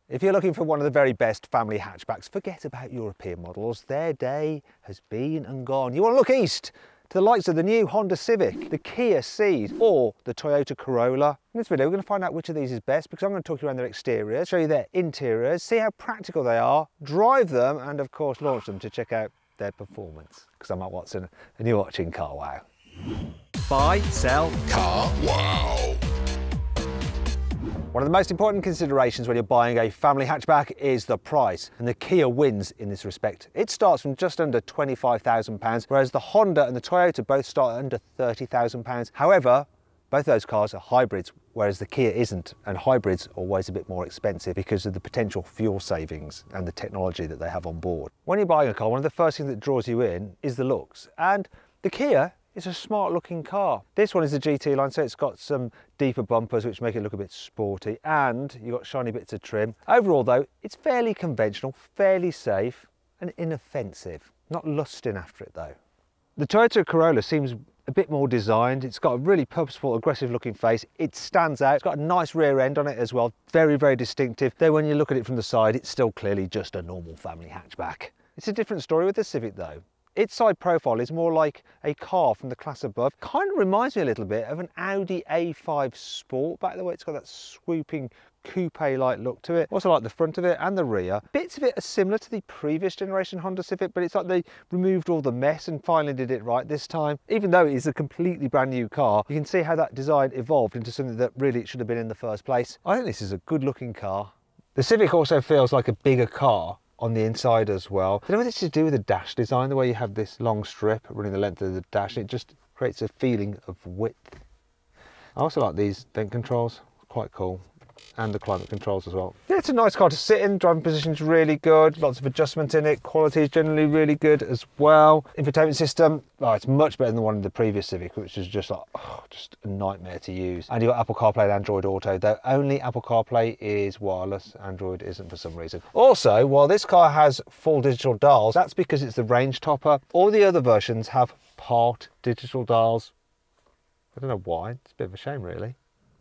If you're looking for one of the very best family hatchbacks, forget about European models. Their day has been and gone. You want to look east to the likes of the new Honda Civic, the Kia Ceed, or the Toyota Corolla. In this video, we're going to find out which of these is best because I'm going to talk you around their exteriors, show you their interiors, see how practical they are, drive them, and of course launch them to check out their performance. Because I'm Matt Watson and you're watching Car Wow. Buy, sell, Car Wow. One of the most important considerations when you're buying a family hatchback is the price, and the Kia wins in this respect. It starts from just under £25,000, whereas the Honda and the Toyota both start at under £30,000. However, both those cars are hybrids, whereas the Kia isn't, and hybrids are always a bit more expensive because of the potential fuel savings and the technology that they have on board. When you're buying a car, one of the first things that draws you in is the looks, and the Kia it's a smart looking car. This one is the GT line, so it's got some deeper bumpers which make it look a bit sporty, and you've got shiny bits of trim. Overall though, it's fairly conventional, fairly safe and inoffensive. Not lusting after it though. The Toyota Corolla seems a bit more designed. It's got a really purposeful, aggressive looking face. It stands out. It's got a nice rear end on it as well. Very, very distinctive. Though when you look at it from the side, it's still clearly just a normal family hatchback. It's a different story with the Civic though. Its side profile is more like a car from the class above. Kind of reminds me a little bit of an Audi A5 Sport, back the way it's got that swooping coupe-like look to it. Also like the front of it and the rear. Bits of it are similar to the previous generation Honda Civic, but it's like they removed all the mess and finally did it right this time. Even though it is a completely brand new car, you can see how that design evolved into something that really it should have been in the first place. I think this is a good looking car. The Civic also feels like a bigger car on the inside as well. I don't know whether it's to do with the dash design, the way you have this long strip running the length of the dash. It just creates a feeling of width. I also like these vent controls, quite cool. And the climate controls as well. Yeah, it's a nice car to sit in. Driving position's really good. Lots of adjustment in it. Quality is generally really good as well. Infotainment system, oh, it's much better than the one in the previous Civic, which is just like, oh, just a nightmare to use. And you've got Apple CarPlay and Android Auto, though only Apple CarPlay is wireless. Android isn't for some reason. Also, while this car has full digital dials, that's because it's the range topper. All the other versions have part digital dials. I don't know why. It's a bit of a shame, really.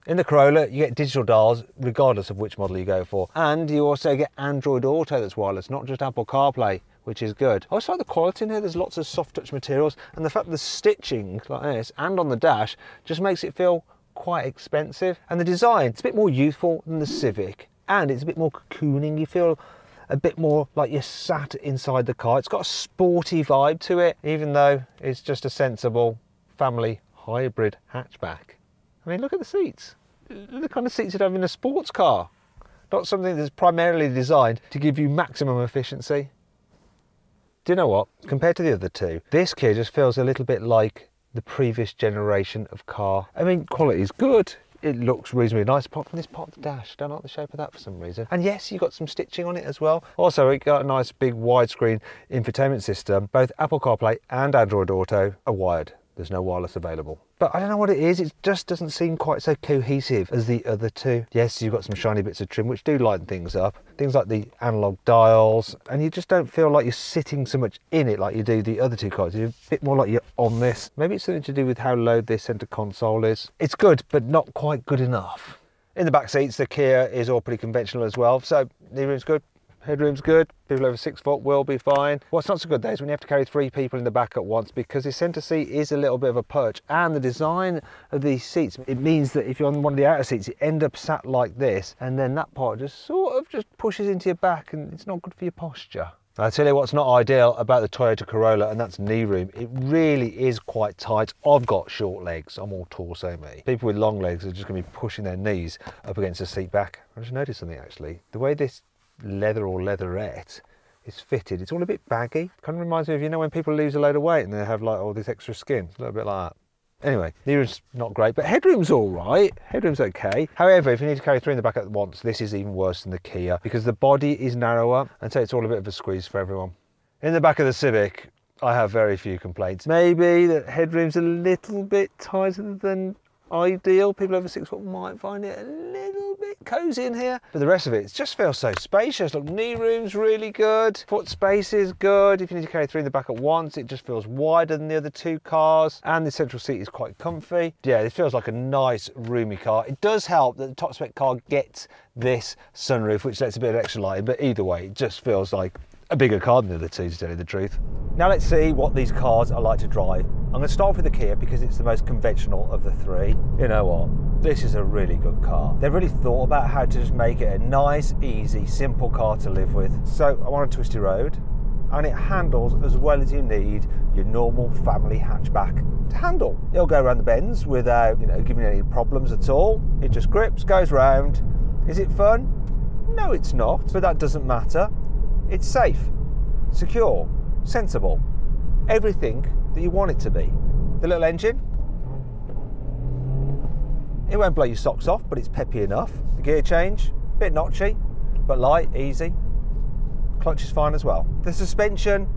In the Corolla, you get digital dials regardless of which model you go for. And you also get Android Auto that's wireless, not just Apple CarPlay, which is good. I also like the quality in here. There's lots of soft touch materials, and the fact that the stitching like this and on the dash just makes it feel quite expensive. And the design, it's a bit more youthful than the Civic, and it's a bit more cocooning. You feel a bit more like you're sat inside the car. It's got a sporty vibe to it, even though it's just a sensible family hybrid hatchback. I mean, look at the seats. They're the kind of seats you'd have in a sports car. Not something that's primarily designed to give you maximum efficiency. Do you know what? Compared to the other two, this Kia just feels a little bit like the previous generation of car. I mean, quality is good. It looks reasonably nice, apart from this part of the dash. Don't like the shape of that for some reason. And yes, you've got some stitching on it as well. Also, it got a nice big widescreen infotainment system. Both Apple CarPlay and Android Auto are wired. There's no wireless available. But I don't know what it is, it just doesn't seem quite so cohesive as the other two. Yes, you've got some shiny bits of trim which do lighten things up. Things like the analog dials, and you just don't feel like you're sitting so much in it like you do the other two cars. You're a bit more like you're on this. Maybe it's something to do with how low this centre console is. It's good, but not quite good enough. In the back seats, the Kia is all pretty conventional as well, so knee room's good. Headroom's good, people over 6 foot will be fine. What's not so good though is when you have to carry 3 people in the back at once, because the centre seat is a little bit of a perch, and the design of these seats, it means that if you're on one of the outer seats, you end up sat like this, and then that part just sort of just pushes into your back, and it's not good for your posture. I'll tell you what's not ideal about the Toyota Corolla, and that's knee room. It really is quite tight. I've got short legs, I'm all torso me. People with long legs are just going to be pushing their knees up against the seat back. I just noticed something actually. The way this leather or leatherette is fitted, it's all a bit baggy. Kind of reminds me of, you know, when people lose a load of weight and they have like all this extra skin. It's a little bit like that. Anyway, knee room's not great, but headroom's all right. Headroom's okay. However, if you need to carry 3 in the back at once, this is even worse than the Kia because the body is narrower, and so it's all a bit of a squeeze for everyone. In the back of the Civic, I have very few complaints. Maybe the headroom's a little bit tighter than ideal. People over 6 foot might find it a little bit cozy in here. But the rest of it just feels so spacious. Look, knee room's really good. Foot space is good. If you need to carry 3 in the back at once, it just feels wider than the other 2 cars. And the central seat is quite comfy. Yeah, it feels like a nice, roomy car. It does help that the top spec car gets this sunroof, which lets a bit of extra lighting. But either way, it just feels like a bigger car than the other 2, to tell you the truth. Now let's see what these cars are like to drive. I'm going to start with the Kia because it's the most conventional of the 3. You know what? This is a really good car. They've really thought about how to just make it a nice, easy, simple car to live with. So I'm on a twisty road and it handles as well as you need your normal family hatchback to handle. It'll go around the bends without, giving you any problems at all. It just grips, goes round. Is it fun? No, it's not, but that doesn't matter. It's safe, secure, sensible, everything that you want it to be. The little engine, it won't blow your socks off, but it's peppy enough. The gear change, a bit notchy, but light, easy. Clutch is fine as well. The suspension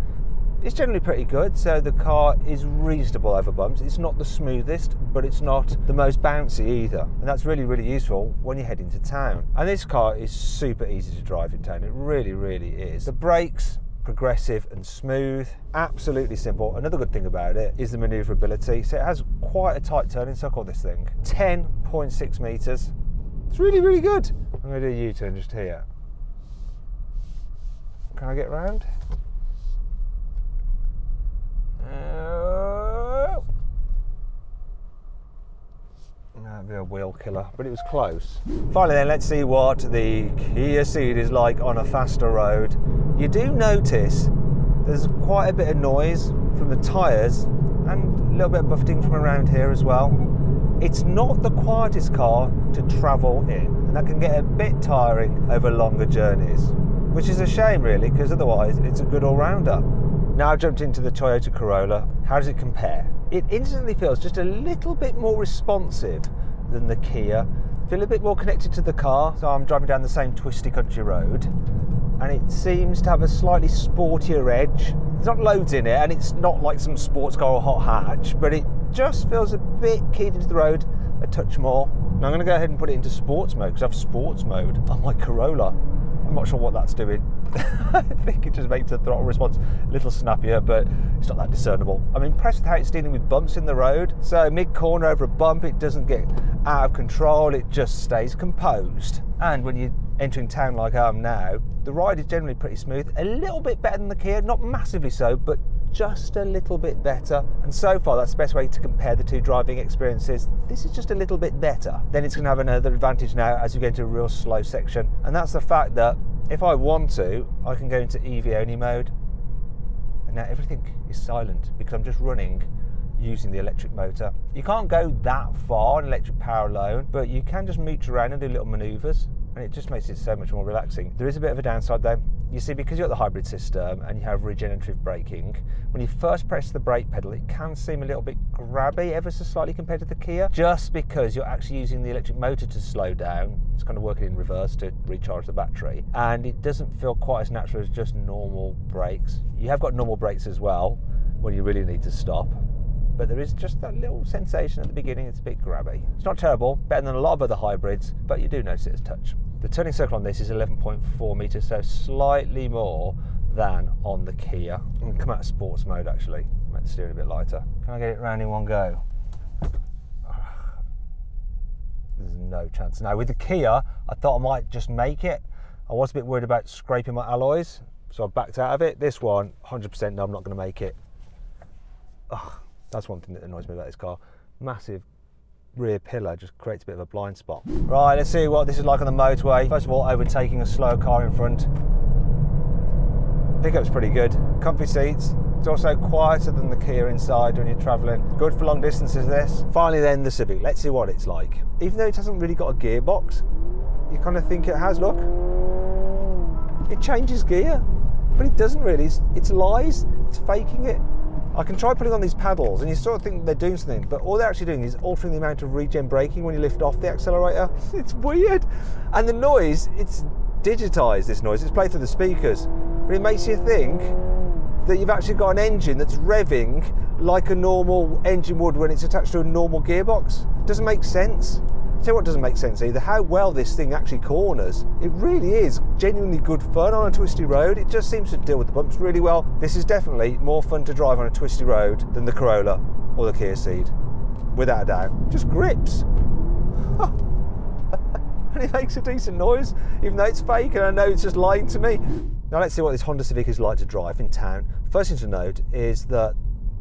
is generally pretty good, so the car is reasonable over bumps. It's not the smoothest, but it's not the most bouncy either. And that's really, really useful when you're heading to town. And this car is super easy to drive in town. It really, really is. The brakes, progressive and smooth, absolutely simple. Another good thing about it is the manoeuvrability. So it has quite a tight turning circle, this thing. 10.6 meters. It's really, really good. I'm going to do a U-turn just here. Can I get around? That'd be a wheel killer, but it was close. Finally then, let's see what the Kia Ceed is like on a faster road. You do notice there's quite a bit of noise from the tyres and a little bit of buffeting from around here as well. It's not the quietest car to travel in, and that can get a bit tiring over longer journeys, which is a shame really, because otherwise it's a good all-rounder. Now I've jumped into the Toyota Corolla. How does it compare? It instantly feels just a little bit more responsive than the Kia. Feel a bit more connected to the car. So I'm driving down the same twisty country road and it seems to have a slightly sportier edge. There's not loads in it and it's not like some sports car or hot hatch, but it just feels a bit keyed into the road a touch more. Now I'm going to go ahead and put it into sports mode because I have sports mode on my Corolla. I'm not sure what that's doing. I think it just makes the throttle response a little snappier, but it's not that discernible. I'm impressed with how it's dealing with bumps in the road. So mid-corner over a bump, it doesn't get out of control, it just stays composed. And when you're entering town like I am now, the ride is generally pretty smooth, a little bit better than the Kia, not massively so, but just a little bit better. And so far, that's the best way to compare the 2 driving experiences. This is just a little bit better. Then it's going to have another advantage now as you get into a real slow section, and that's the fact that if I want to, I can go into EV only mode, and now everything is silent because I'm just running using the electric motor. You can't go that far on electric power alone, but you can just mooch around and do little manoeuvres, and it just makes it so much more relaxing. There is a bit of a downside though. You see, because you've got the hybrid system and you have regenerative braking, when you first press the brake pedal, it can seem a little bit grabby ever so slightly compared to the Kia, just because you're actually using the electric motor to slow down. It's kind of working in reverse to recharge the battery, and it doesn't feel quite as natural as just normal brakes. You have got normal brakes as well when you really need to stop, but there is just that little sensation at the beginning. It's a bit grabby. It's not terrible, better than a lot of other hybrids, but you do notice it as touch. The turning circle on this is 11.4 meters, so slightly more than on the Kia. I'm going to come out of sports mode actually, make the steering a bit lighter. Can I get it round in one go? There's no chance. Now with the Kia, I thought I might just make it. I was a bit worried about scraping my alloys, so I backed out of it. This one, 100% no, I'm not going to make it. That's one thing that annoys me about this car. Massive rear pillar just creates a bit of a blind spot. Right, let's see what this is like on the motorway. First of all, overtaking a slower car in front. Pickup's pretty good. Comfy seats. It's also quieter than the Kia inside when you're travelling. Good for long distances, this. Finally then, the Civic. Let's see what it's like. Even though it hasn't really got a gearbox, you kind of think it has. Look. It changes gear, but it doesn't really. It's lies. It's faking it. I can try putting on these paddles and you sort of think they're doing something, but all they're actually doing is altering the amount of regen braking when you lift off the accelerator. It's weird. And the noise, it's digitized, this noise. It's played through the speakers, but it makes you think that you've actually got an engine that's revving like a normal engine would when it's attached to a normal gearbox. Doesn't make sense. Tell you what doesn't make sense either, how well this thing actually corners. It really is genuinely good fun on a twisty road. It just seems to deal with the bumps really well. This is definitely more fun to drive on a twisty road than the Corolla or the Kia Ceed, without a doubt. Just grips. And it makes a decent noise, even though it's fake and I know it's just lying to me. Now let's see what this Honda Civic is like to drive in town. First thing to note is that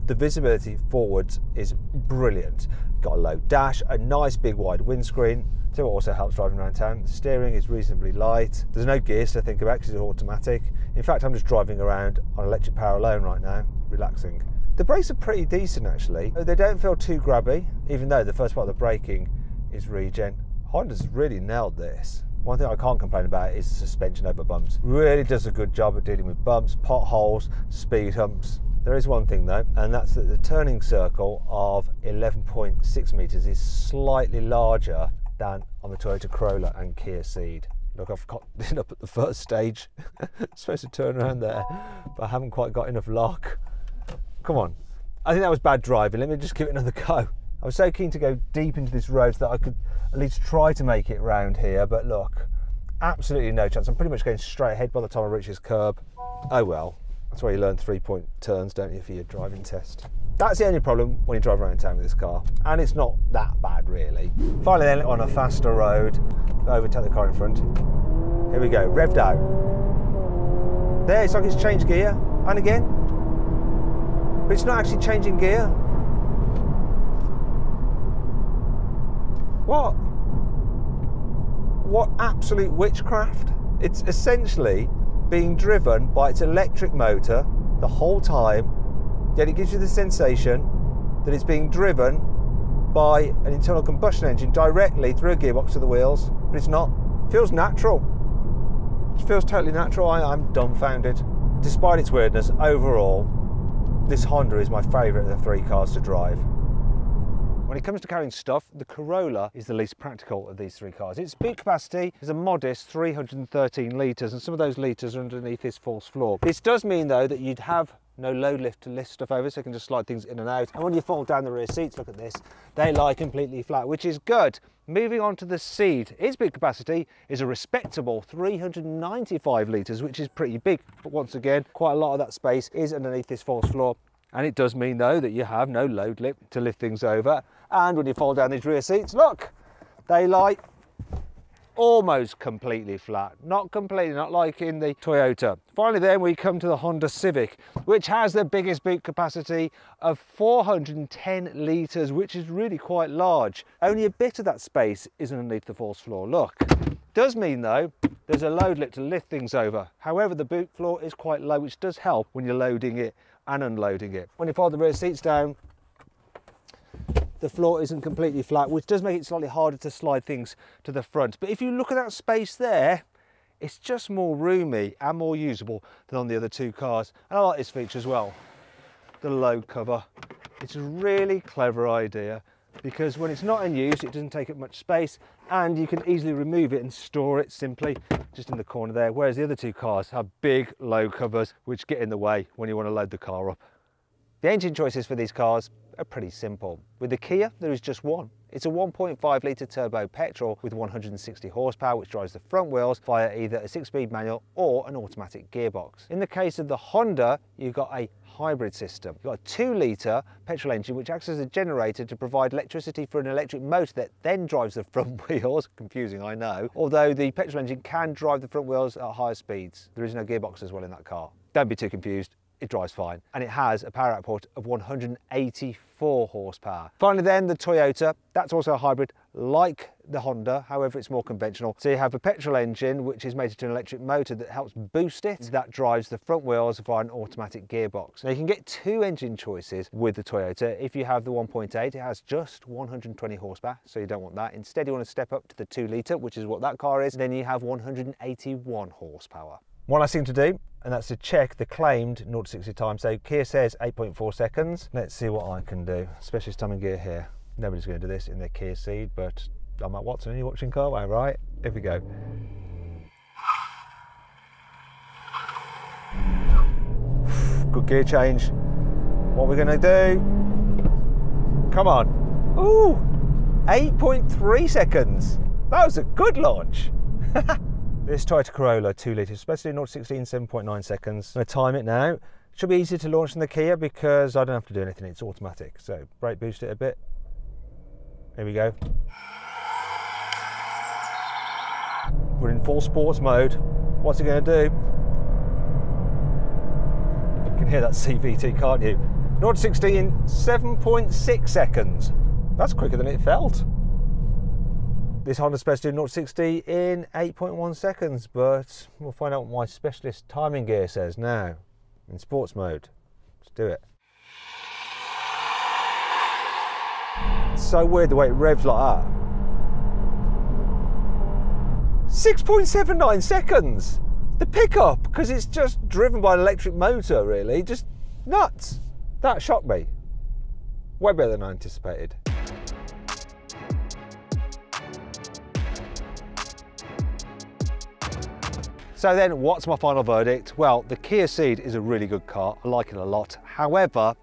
the visibility forwards is brilliant. Got a low dash, a nice big wide windscreen. So what also helps driving around town, the steering is reasonably light. There's no gears to think about because it's automatic. In fact, I'm just driving around on electric power alone right now, relaxing. The brakes are pretty decent actually. They don't feel too grabby, even though the first part of the braking is regen. Honda's really nailed this. One thing I can't complain about is the suspension over bumps. Really does a good job at dealing with bumps, potholes, speed humps. There is one thing though, and that's that the turning circle of 11.6 meters is slightly larger than on the Toyota Corolla and Kia Ceed. Look, I've got it up at the first stage. Supposed to turn around there, but I haven't quite got enough lock. Come on. I think that was bad driving. Let me just give it another go. I was so keen to go deep into this road so that I could at least try to make it round here, but look, absolutely no chance. I'm pretty much going straight ahead by the time I reach this curb. Oh well. That's why you learn 3-point turns, don't you, for your driving test. That's the only problem when you drive around town with this car, and it's not that bad really. Finally then, on a faster road, overtake the car in front. Here we go, revved out. There, it's like it's changed gear, and again. But it's not actually changing gear. What absolute witchcraft? It's essentially being driven by its electric motor the whole time, yet it gives you the sensation that it's being driven by an internal combustion engine directly through a gearbox to the wheels, but it's not. It feels natural. It feels totally natural. I'm dumbfounded. Despite its weirdness, overall, this Honda is my favourite of the three cars to drive. When it comes to carrying stuff, the Corolla is the least practical of these three cars. Its boot capacity is a modest 313 litres, and some of those litres are underneath this false floor. This does mean though that you'd have no load lift to lift stuff over, so you can just slide things in and out. And when you fold down the rear seats, look at this, they lie completely flat, which is good. Moving on to the Ceed, its boot capacity is a respectable 395 litres, which is pretty big, but once again, quite a lot of that space is underneath this false floor. And it does mean though that you have no load lift to lift things over. And when you fold down these rear seats, look, they lie almost completely flat. Not completely, not like in the Toyota. Finally then we come to the Honda Civic, which has the biggest boot capacity of 410 litres, which is really quite large. Only a bit of that space is underneath the false floor, look. Does mean though, there's a load lift to lift things over. However, the boot floor is quite low, which does help when you're loading it and unloading it. When you fold the rear seats down, the floor isn't completely flat, which does make it slightly harder to slide things to the front. But if you look at that space there, it's just more roomy and more usable than on the other two cars. And I like this feature as well, the load cover. It's a really clever idea because when it's not in use, it doesn't take up much space and you can easily remove it and store it simply just in the corner there. Whereas the other two cars have big load covers which get in the way when you want to load the car up. The engine choices for these cars are pretty simple. With the Kia, there is just one. It's a 1.5 litre turbo petrol with 160 horsepower, which drives the front wheels via either a 6-speed manual or an automatic gearbox. In the case of the Honda, you've got a hybrid system. You've got a 2-litre petrol engine, which acts as a generator to provide electricity for an electric motor that then drives the front wheels. Confusing, I know. Although the petrol engine can drive the front wheels at higher speeds. There is no gearbox as well in that car. Don't be too confused. It drives fine, and it has a power output of 184 horsepower. Finally then, the Toyota, that's also a hybrid like the Honda, however it's more conventional. So you have a petrol engine which is mated to an electric motor that helps boost it, that drives the front wheels via an automatic gearbox. Now you can get two engine choices with the Toyota. If you have the 1.8, it has just 120 horsepower, so you don't want that. Instead you want to step up to the 2-litre, which is what that car is, then you have 181 horsepower. One last thing to do, and that's to check the claimed 0 to 60 time. So Kia says 8.4 seconds. Let's see what I can do. Specialist time and gear here. Nobody's going to do this in their Kia Ceed, but I'm Matt Watson and you're watching Carway, right? Here we go. good gear change. What we're going to do, come on. Ooh, 8.3 seconds. That was a good launch. This Toyota Corolla 2 litre, especially 0 to 16, 7.9 seconds. I'm going to time it now. Should be easier to launch than the Kia because I don't have to do anything, it's automatic. So brake boost it a bit. Here we go. We're in full sports mode. What's it going to do? You can hear that CVT, can't you? 0 to 16, 7.6 seconds. That's quicker than it felt. This Honda's supposed to do 0 to 60 in 8.1 seconds, but we'll find out what my specialist timing gear says now. In sports mode. Let's do it. It's so weird the way it revs like that. 6.79 seconds! The pickup, because it's just driven by an electric motor, really, just nuts. That shocked me. Way better than I anticipated. So then, what's my final verdict? Well, the Kia Ceed is a really good car. I like it a lot. However,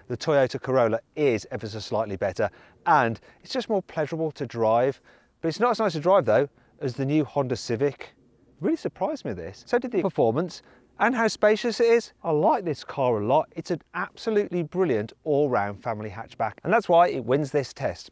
the Toyota Corolla is ever so slightly better, and it's just more pleasurable to drive. But it's not as nice to drive, though, as the new Honda Civic. It really surprised me, this. So did the performance and how spacious it is. I like this car a lot. It's an absolutely brilliant all-round family hatchback, and that's why it wins this test.